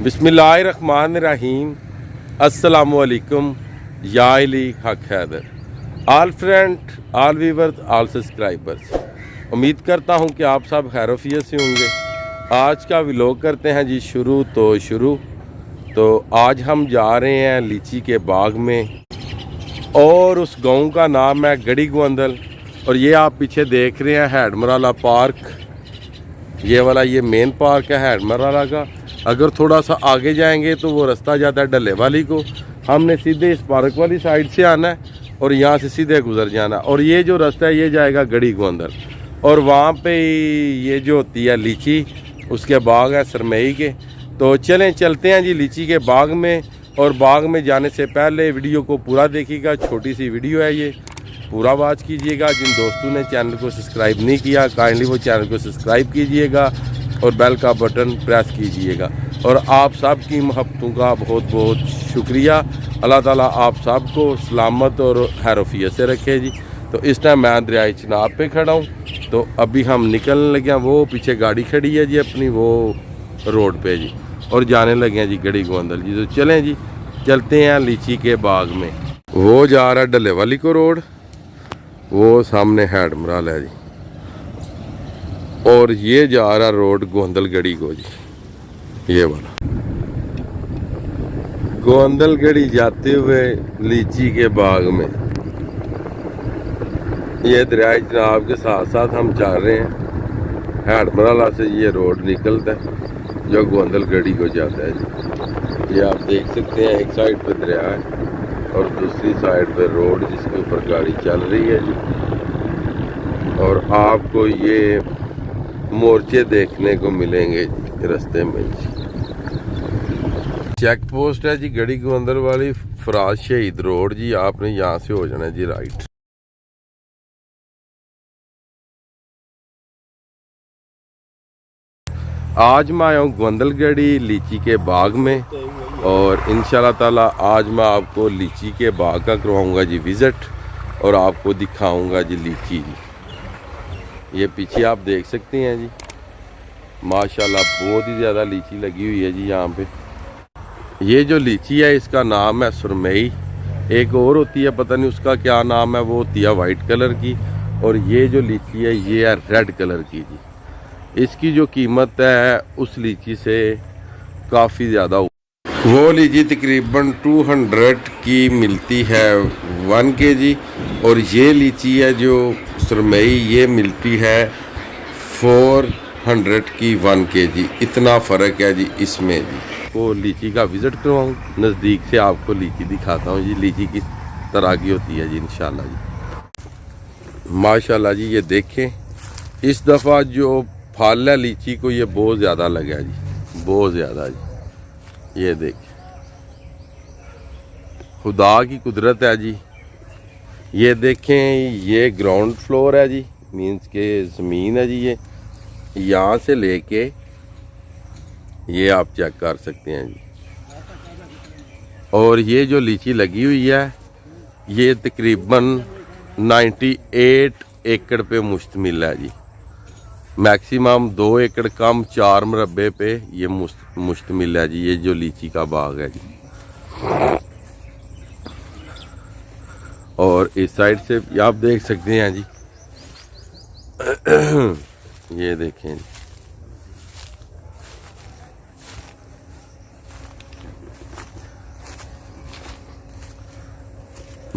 बिस्मिल्लाहिर्रहमानिर्रहीम। अस्सलामुअलैकुम या अली हक हैदर। आल फ्रेंड, आल व्यूवर्स, आल सब्सक्राइबर्स, उम्मीद करता हूं कि आप सब खैरियत से होंगे। आज का व्लॉग करते हैं जी शुरू। तो आज हम जा रहे हैं लीची के बाग में और उस गांव का नाम है गड़ी गोंदल। और ये आप पीछे देख रहे हैं हैडमराला पार्क। ये वाला ये मेन पार्क है हैडमराला का। अगर थोड़ा सा आगे जाएंगे तो वो रास्ता जाता है डल्ले वाली को। हमने सीधे इस पार्क वाली साइड से आना है और यहाँ से सीधे गुजर जाना। और ये जो रास्ता है ये जाएगा गड़ी गोंदल। और वहाँ पे ये जो होती है लीची, उसके बाग है सरमई के। तो चलते हैं जी लीची के बाग में। और बाग में जाने से पहले वीडियो को पूरा देखिएगा, छोटी सी वीडियो है ये, पूरा वॉच कीजिएगा। जिन दोस्तों ने चैनल को सब्सक्राइब नहीं किया काइंडली वो चैनल को सब्सक्राइब कीजिएगा और बेल का बटन प्रेस कीजिएगा। और आप सब की मोहब्बतों का बहुत बहुत शुक्रिया। अल्लाह ताला आप सब को सलामत और हैरोफियत से रखे जी। तो इस टाइम मैं दरियाई चिनाब पे खड़ा हूँ। तो अभी हम निकलने लगे हैं, वो पीछे गाड़ी खड़ी है जी अपनी, वो रोड पे जी, और जाने लगे हैं जी गड़ी गोंदल जी। तो चलें जी, चलते हैं लीची के बाग में। वो जा रहा है डल्ले वाली को रोड, वो सामने हैडमराल है जी, और ये जा रहा रोड गोंदल गड़ी को जी। ये वाला गोंदल गड़ी जाते हुए लीची के बाग में। ये दरियाई चिनाब के साथ साथ हम चल रहे हैं। हैडमराला से ये रोड निकलता है जो गोंदल गड़ी को जाता है जी। ये आप देख सकते हैं, एक साइड पे दरिया है और दूसरी साइड पे रोड जिसके ऊपर गाड़ी चल रही है जी। और आपको ये मोर्चे देखने को मिलेंगे रास्ते में जी। चेक पोस्ट है जी गड़ी गोंदल वाली, फराज शहीद रोड जी। आपने यहाँ से हो जाना है जी राइट। आज मैं आया हूँ गोंदल गड़ी लीची के बाग में। और इंशाल्लाह ताला आज मैं आपको लीची के बाग का करवाऊँगा जी विज़िट और आपको दिखाऊँगा जी लीची जी। ये पीछे आप देख सकते हैं जी, माशाल्लाह बहुत ही ज़्यादा लीची लगी हुई है जी यहाँ पे। ये जो लीची है इसका नाम है सुरमई। एक और होती है, पता नहीं उसका क्या नाम है, वो होती है वाइट कलर की। और ये जो लीची है ये है रेड कलर की जी। इसकी जो कीमत है उस लीची से काफ़ी ज़्यादा। वो लीची तकरीबन 200 की मिलती है 1 kg। और ये लीची है जो सुरमई ये मिलती है 400 की 1 kg। इतना फ़र्क है जी इसमें जी। को लीची का विज़िट करवाऊँ, नज़दीक से आपको लीची दिखाता हूँ जी, लीची किस तरह की होती है जी इंशाल्लाह जी। माशाल्लाह जी, ये देखें इस दफ़ा जो फल है लीची को ये बहुत ज़्यादा लगा है जी, बहुत ज़्यादा जी। ये देखिए खुदा की कुदरत है जी। ये देखें ये ग्राउंड फ्लोर है जी, मीन्स के ज़मीन है जी। ये यहाँ से लेके ये आप चेक कर सकते हैं जी। और ये जो लीची लगी हुई है ये तकरीबन 98 एकड़ पे मुश्तमिल है जी। मैक्सिमम 2 एकड़ कम 4 मरबे पे ये मुश्तमिल है जी। ये जो लीची का बाग है जी। और इस साइड से आप देख सकते हैं जी। ये देखें जी,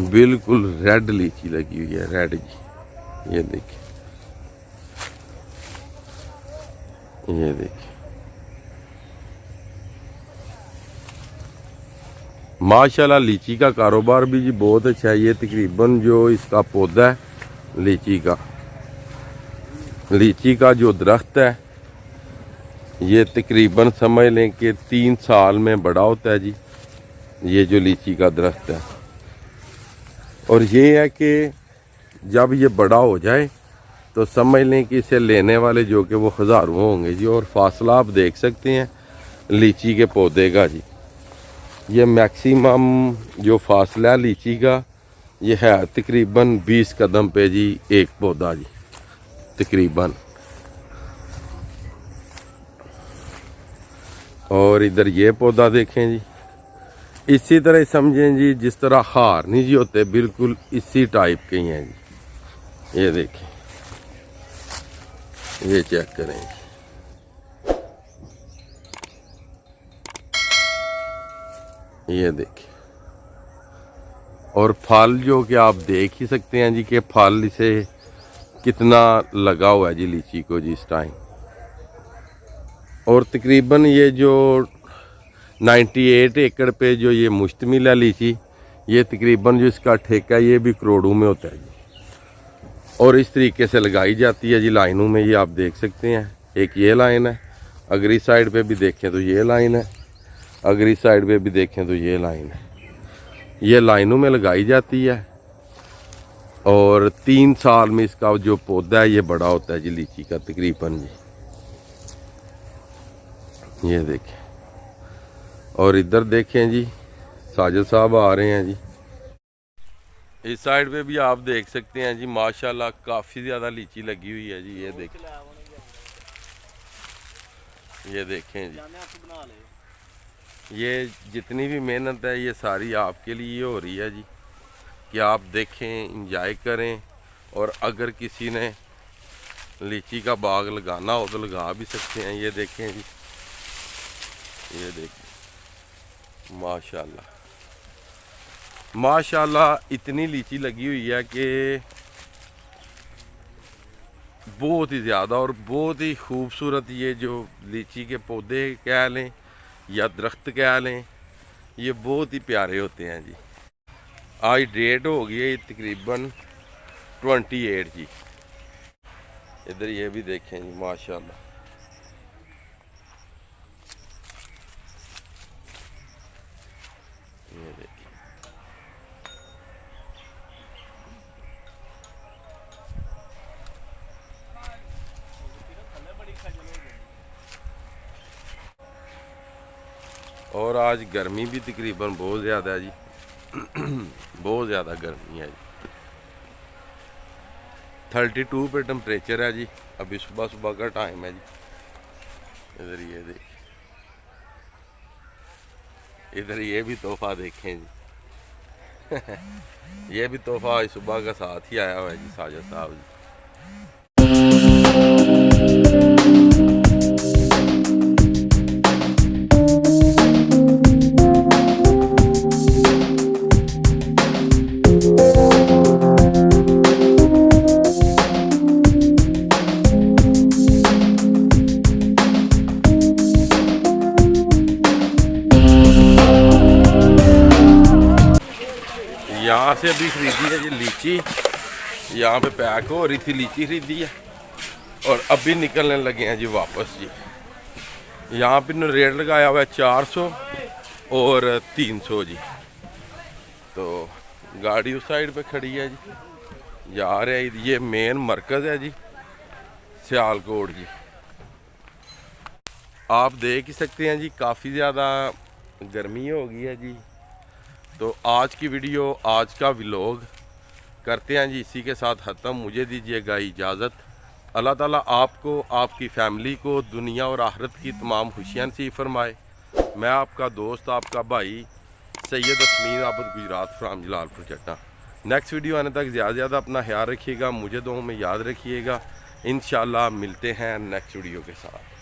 बिल्कुल रेड लीची लगी हुई है, रेड जी। ये देखिए, ये देखिए माशाल्लाह लीची का कारोबार भी जी बहुत अच्छा है। ये तकरीबन जो इसका पौधा है लीची का जो दरख्त है ये तकरीबन समझ लें कि 3 साल में बड़ा होता है जी, ये जो लीची का दरख्त है। और ये है कि जब ये बड़ा हो जाए तो समझ लें कि इसे लेने वाले जो कि वो हज़ारों होंगे जी। और फासला आप देख सकते हैं लीची के पौधे का जी। ये मैक्सिमम जो फासला है लीची का ये है तकरीबन 20 कदम पे जी एक पौधा जी तकरीबन। और इधर ये पौधा देखें जी, इसी तरह समझें जी जिस तरह हार नहीं जी होते, बिल्कुल इसी टाइप के ही हैं जी। ये देखें, ये चेक करें जी, ये देखें। और फल जो कि आप देख ही सकते हैं जी कि फल इसे कितना लगा हुआ है जी लीची को जी इस टाइम। और तकरीबन ये जो 98 एकड़ पे जो ये मुश्तमिल है लीची, ये तकरीबन जो इसका ठेका ये भी करोड़ों में होता है जी। और इस तरीके से लगाई जाती है जी लाइनों में, ये आप देख सकते हैं। एक ये लाइन है, अगर इस साइड पे भी देखें तो ये लाइन है, अगर इस साइड पे भी देखें तो ये लाइन है। ये लाइनों में लगाई जाती है और 3 साल में इसका जो पौधा है ये बड़ा होता है जी लीची का तकरीबन जी। ये देखें। और इधर देखें जी, साजिद साहब आ रहे हैं जी। इस साइड पे भी आप देख सकते हैं जी, माशाल्लाह काफ़ी ज़्यादा लीची लगी हुई है जी। ये देखें, ये देखें जी, ये जितनी भी मेहनत है ये सारी आपके लिए हो रही है जी, कि आप देखें, इंजॉय करें। और अगर किसी ने लीची का बाग लगाना हो तो लगा भी सकते हैं। ये देखें जी, ये देखें, माशाल्लाह माशाल्लाह इतनी लीची लगी हुई है कि बहुत ही ज़्यादा और बहुत ही खूबसूरत। ये जो लीची के पौधे कह लें या दरख्त कह लें, ये बहुत ही प्यारे होते हैं जी। आज डेट हो गई है तकरीबन 28 जी। इधर ये भी देखें जी, माशाल्लाह ये देखें। और आज गर्मी भी तकरीबन बहुत ज़्यादा है जी बहुत ज़्यादा गर्मी है जी। 32 पे टेम्परेचर है जी। अभी सुबह सुबह का टाइम है जी। इधर ये देखिए, इधर ये भी तोहफा देखें जी ये भी तोहफा सुबह का साथ ही आया हुआ है जी साजिद साहब जी। यहाँ से अभी खरीदी है जी लीची, यहाँ पे पैक हो रही थी लीची खरीदी है और अभी निकलने लगे हैं जी वापस जी। यहाँ पे रेट लगाया हुआ है 400 और 300 जी। तो गाड़ी उस साइड पे खड़ी है जी, जा रहे हैं। ये मेन मरकज़ है जी सियालकोट जी। आप देख ही सकते हैं जी, काफ़ी ज़्यादा गर्मी हो गई है जी। तो आज की वीडियो, आज का व्लॉग करते हैं जी इसी के साथ ख़त्म। मुझे दीजिएगा इजाज़त। अल्लाह ताला आपको, आपकी फ़ैमिली को दुनिया और आखिरत की तमाम खुशियाँ नसीब फरमाए। मैं आपका दोस्त, आपका भाई सैयद अस्मीन आबद गुजरात फ्राम जलालपुर चट्टा। नेक्स्ट वीडियो आने तक ज़्यादा से ज़्यादा अपना ख्याल रखिएगा, मुझे दुआओं में याद रखिएगा। इंशाल्लाह मिलते हैं नेक्स्ट वीडियो के साथ।